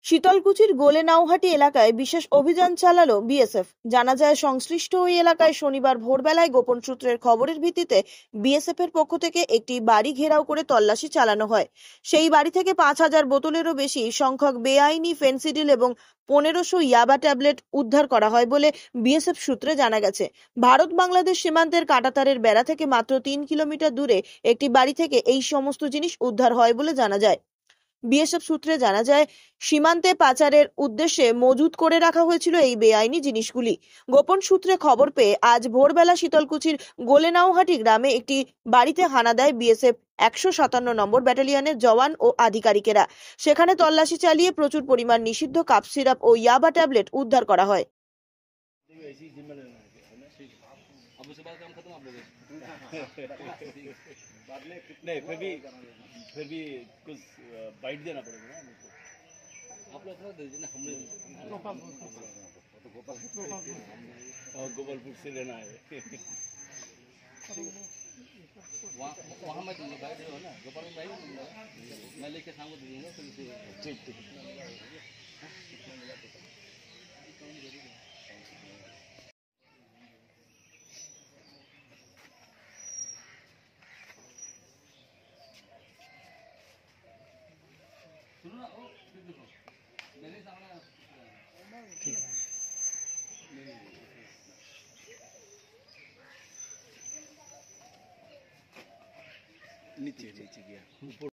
শীতলকুচির গোলেনাউহাটি এলাকায় বিশেষ অভিযান চালালো বিএসএফ। জানা যায়, সংশ্লিষ্ট ওই এলাকায় শনিবার ভোরবেলায় গোপন সূত্রের খবরের ভিত্তিতে বিএসএফ এর পক্ষ থেকে একটি বাড়ি ঘেরাও করে তল্লাশি চালানো হয়। সেই বাড়ি থেকে 5,000 বোতলেরও বেশি সংখ্যক বেআইনি ফেন্সিডিল এবং 1500 ইয়াবা ট্যাবলেট উদ্ধার করা হয় বলে বিএসএফ সূত্রে জানা গেছে। ভারত বাংলাদেশ সীমান্তের কাঁটাতারের বেড়া থেকে মাত্র 3 কিলোমিটার দূরে একটি বাড়ি থেকে এই সমস্ত জিনিস উদ্ধার হয় বলে জানা যায়। বিএসএফ সূত্রে জানা যায়, সীমান্তে পাচারের উদ্দেশ্যে মজুত করে রাখা হয়েছিল এই বেআইনি জিনিসগুলি। গোপন সূত্রে খবর পেয়ে আজ ভোরবেলা শীতলকুচির গোলেনাউহাটি গ্রামে একটি বাড়িতে হানা দেয় বিএসএফ 157 নম্বর ব্যাটালিয়নের জওয়ান ও আধিকারিকেরা। সেখানে তল্লাশি চালিয়ে প্রচুর পরিমাণ নিষিদ্ধ কাপ সিরাপ ও ইয়াবা ট্যাবলেট উদ্ধার করা হয়। नहीं फिर भी कुछ बाइट देना पड़ेगा ना हमको। आप लोग अपना दे देना, हमने गोपालपुर से लेना है। वहाँ मैं बाइट हो ना, गोपालपुर बाइट मैं लेके शाम को दे दूँगा। ठीक ठीक सुनो ना, ओ देखो मेरे सामने ठीक नीचे नीचे गया ऊपर।